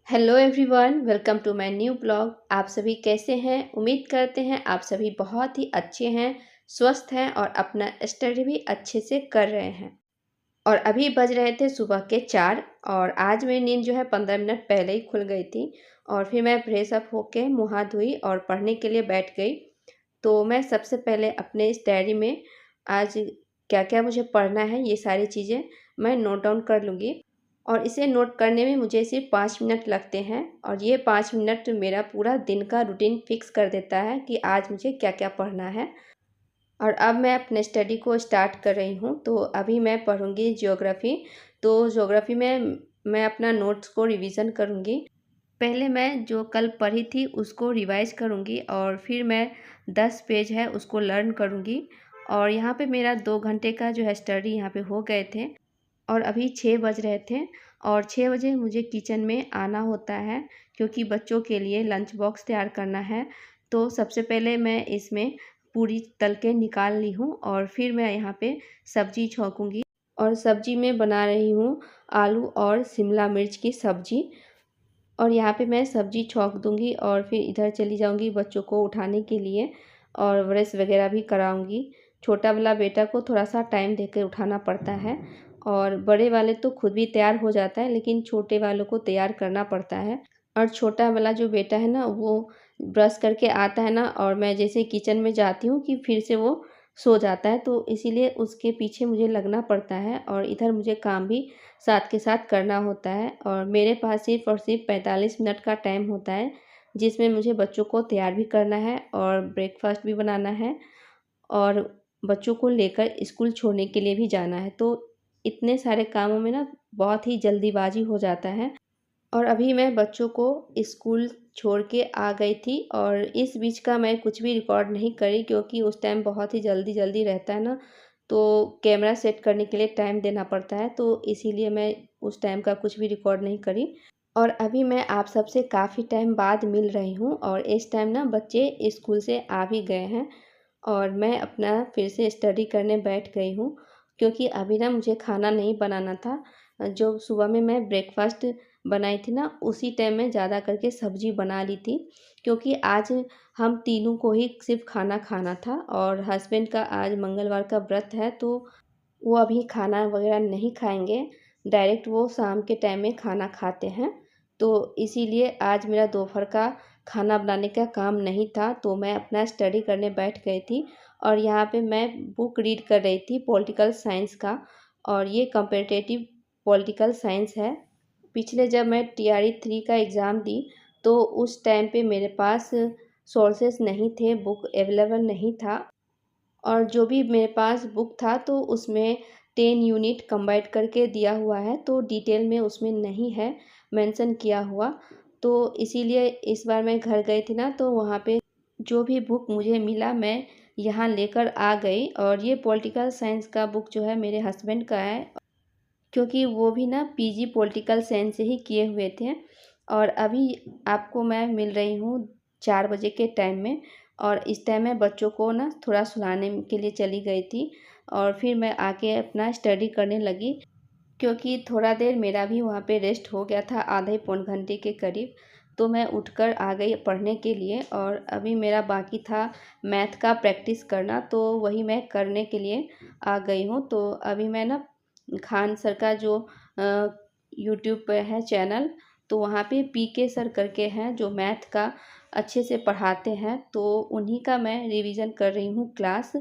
Hello everyone, welcome to my new blog. आप सभी कैसे हैं? उम्मीद करते हैं आप सभी बहुत ही अच्छे हैं, स्वस्थ हैं और अपना स्टडी भी अच्छे से कर रहे हैं। और अभी बज रहे थे सुबह के 4 और आज मेरी नींद जो है 15 मिनट पहले ही खुल गई थी। और फिर मैं फ्रेश अप होके मुँह हाथ धोई और पढ़ने के लिए बैठ गई। तो मैं सबसे पहले अपने इस डायरी में आज क्या-क्या मुझे पढ़ना है, ये सारी चीज़ें मैं नोट डाउन कर लूँगी। और इसे नोट करने में मुझे सिर्फ 5 मिनट लगते हैं और ये 5 मिनट मेरा पूरा दिन का रूटीन फिक्स कर देता है कि आज मुझे क्या-क्या पढ़ना है। और अब मैं अपने स्टडी को स्टार्ट कर रही हूँ, तो अभी मैं पढ़ूँगी ज्योग्राफ़ी। तो ज्योग्राफ़ी में मैं अपना नोट्स को रिवीज़न करूँगी। पहले मैं जो कल पढ़ी थी उसको रिवाइज़ करूँगी और फिर मैं 10 पेज है उसको लर्न करूँगी। और यहाँ पे मेरा 2 घंटे का जो है स्टडी यहाँ पे हो गए थे। और अभी 6 बज रहे थे और 6 बजे मुझे किचन में आना होता है क्योंकि बच्चों के लिए लंच बॉक्स तैयार करना है। तो सबसे पहले मैं इसमें पूरी तल के निकाल ली हूँ और फिर मैं यहाँ पे सब्ज़ी छौंकूँगी। और सब्ज़ी में बना रही हूँ आलू और शिमला मिर्च की सब्ज़ी। और यहाँ पे मैं सब्ज़ी छौंक दूँगी और फिर इधर चली जाऊँगी बच्चों को उठाने के लिए और ब्रश वगैरह भी कराऊँगी। छोटा वाला बेटा को थोड़ा-सा टाइम देके उठाना पड़ता है और बड़े वाले तो खुद भी तैयार हो जाता है, लेकिन छोटे वालों को तैयार करना पड़ता है। और छोटा वाला जो बेटा है ना, वो ब्रश करके आता है ना और मैं जैसे किचन में जाती हूँ कि फिर से वो सो जाता है, तो इसीलिए उसके पीछे मुझे लगना पड़ता है और इधर मुझे काम भी साथ के साथ करना होता है। और मेरे पास सिर्फ़ और सिर्फ 45 मिनट का टाइम होता है, जिसमें मुझे बच्चों को तैयार भी करना है और ब्रेकफ़ास्ट भी बनाना है और बच्चों को लेकर स्कूल छोड़ने के लिए भी जाना है। तो इतने सारे कामों में ना बहुत ही जल्दीबाज़ी हो जाता है। और अभी मैं बच्चों को स्कूल छोड़ के आ गई थी और इस बीच का मैं कुछ भी रिकॉर्ड नहीं करी क्योंकि उस टाइम बहुत ही जल्दी-जल्दी रहता है ना, तो कैमरा सेट करने के लिए टाइम देना पड़ता है, तो इसीलिए मैं उस टाइम का कुछ भी रिकॉर्ड नहीं करी। और अभी मैं आप सबसे काफ़ी टाइम बाद मिल रही हूँ और इस टाइम ना बच्चे स्कूल से आ भी गए हैं और मैं अपना फिर से स्टडी करने बैठ गई हूँ क्योंकि अभी ना मुझे खाना नहीं बनाना था। जो सुबह में मैं ब्रेकफ़ास्ट बनाई थी ना, उसी टाइम में ज़्यादा करके सब्ज़ी बना ली थी क्योंकि आज हम तीनों को ही सिर्फ़ खाना खाना था और हस्बैंड का आज मंगलवार का व्रत है, तो वो अभी खाना वगैरह नहीं खाएँगे, डायरेक्ट वो शाम के टाइम में खाना खाते हैं। तो इसीलिए आज मेरा दोपहर का खाना बनाने का काम नहीं था, तो मैं अपना स्टडी करने बैठ गई थी। और यहाँ पे मैं बुक रीड कर रही थी पॉलिटिकल साइंस का और ये कॉम्पिटिटिव पॉलिटिकल साइंस है। पिछले जब मैं टीआरई 3 का एग्ज़ाम दी, तो उस टाइम पे मेरे पास सोर्सेस नहीं थे, बुक अवेलेबल नहीं था। और जो भी मेरे पास बुक था तो उसमें 10 यूनिट कंबाइंड करके दिया हुआ है, तो डिटेल में उसमें नहीं है मेंशन किया हुआ। तो इसीलिए इस बार मैं घर गई थी ना, तो वहाँ पे जो भी बुक मुझे मिला मैं यहाँ लेकर आ गई। और ये पॉलिटिकल साइंस का बुक जो है मेरे हस्बैंड का है क्योंकि वो भी ना पीजी पॉलिटिकल साइंस से ही किए हुए थे। और अभी आपको मैं मिल रही हूँ 4 बजे के टाइम में और इस टाइम मैं बच्चों को ना थोड़ा सुलाने के लिए चली गई थी और फिर मैं आके अपना स्टडी करने लगी क्योंकि थोड़ा देर मेरा भी वहाँ पे रेस्ट हो गया था, आधे पौन घंटे के करीब। तो मैं उठकर आ गई पढ़ने के लिए और अभी मेरा बाकी था मैथ का प्रैक्टिस करना, तो वही मैं करने के लिए आ गई हूँ। तो अभी मैं ना खान सर का जो यूट्यूब पे है चैनल, तो वहाँ पे पीके सर करके हैं जो मैथ का अच्छे से पढ़ाते हैं, तो उन्हीं का मैं रिवीजन कर रही हूँ क्लास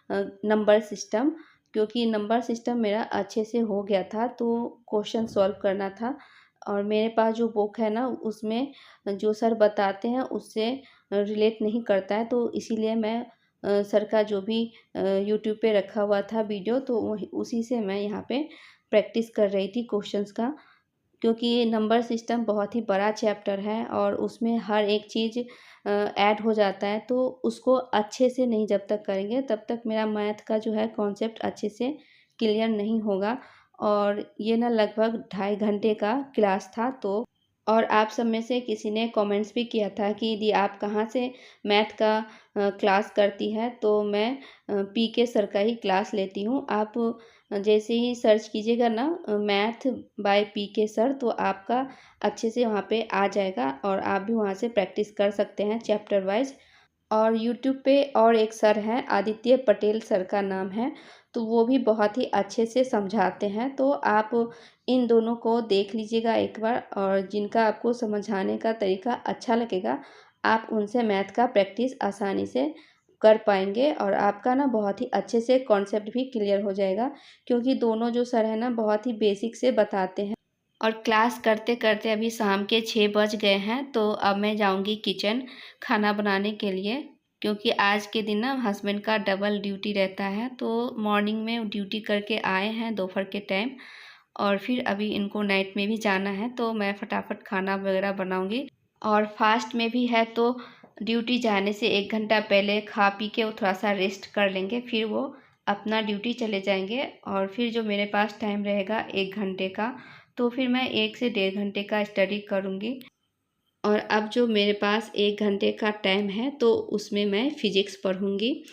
नंबर सिस्टम। क्योंकि नंबर सिस्टम मेरा अच्छे से हो गया था, तो क्वेश्चन सॉल्व करना था और मेरे पास जो बुक है ना उसमें जो सर बताते हैं उससे रिलेट नहीं करता है, तो इसीलिए मैं सर का जो भी यूट्यूब पे रखा हुआ था वीडियो, तो वही उसी से मैं यहाँ पे प्रैक्टिस कर रही थी क्वेश्चंस का। क्योंकि ये नंबर सिस्टम बहुत ही बड़ा चैप्टर है और उसमें हर एक चीज़ ऐड हो जाता है, तो उसको अच्छे से नहीं जब तक करेंगे तब तक मेरा मैथ का जो है कॉन्सेप्ट अच्छे से क्लियर नहीं होगा। और ये ना लगभग 2.5 घंटे का क्लास था, तो और आप सब में से किसी ने कमेंट्स भी किया था कि दीदी आप कहाँ से मैथ का क्लास करती है, तो मैं पीके सर का ही क्लास लेती हूँ। आप जैसे ही सर्च कीजिएगा ना मैथ बाय पीके सर, तो आपका अच्छे से वहाँ पे आ जाएगा और आप भी वहाँ से प्रैक्टिस कर सकते हैं चैप्टर वाइज। और यूट्यूब पे और एक सर हैं, आदित्य पटेल सर का नाम है, तो वो भी बहुत ही अच्छे से समझाते हैं। तो आप इन दोनों को देख लीजिएगा एक बार, और जिनका आपको समझाने का तरीका अच्छा लगेगा आप उनसे मैथ का प्रैक्टिस आसानी से कर पाएंगे और आपका ना बहुत ही अच्छे से कॉन्सेप्ट भी क्लियर हो जाएगा, क्योंकि दोनों जो सर हैं ना बहुत ही बेसिक से बताते हैं। और क्लास करते करते अभी शाम के 6 बज गए हैं, तो अब मैं जाऊंगी किचन खाना बनाने के लिए, क्योंकि आज के दिन ना हस्बैंड का डबल ड्यूटी रहता है। तो मॉर्निंग में ड्यूटी करके आए हैं दोपहर के टाइम, और फिर अभी इनको नाइट में भी जाना है, तो मैं फटाफट खाना वगैरह बनाऊंगी। और फास्ट में भी है, तो ड्यूटी जाने से 1 घंटा पहले खा पी के वो थोड़ा सा रेस्ट कर लेंगे, फिर वो अपना ड्यूटी चले जाएंगे। और फिर जो मेरे पास टाइम रहेगा 1 घंटे का, तो फिर मैं 1 से 1.5 घंटे का स्टडी करूँगी। और अब जो मेरे पास 1 घंटे का टाइम है, तो उसमें मैं फिजिक्स पढ़ूँगी।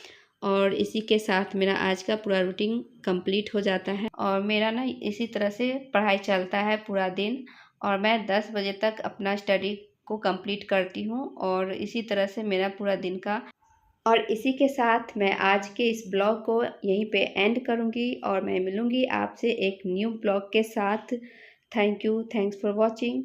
और इसी के साथ मेरा आज का पूरा रूटीन कंप्लीट हो जाता है, और मेरा ना इसी तरह से पढ़ाई चलता है पूरा दिन। और मैं 10 बजे तक अपना स्टडी को कंप्लीट करती हूँ, और इसी तरह से मेरा पूरा दिन का। और इसी के साथ मैं आज के इस ब्लॉग को यहीं पे एंड करूँगी, और मैं मिलूँगी आपसे एक न्यू ब्लॉग के साथ। Thank you, thanks for watching.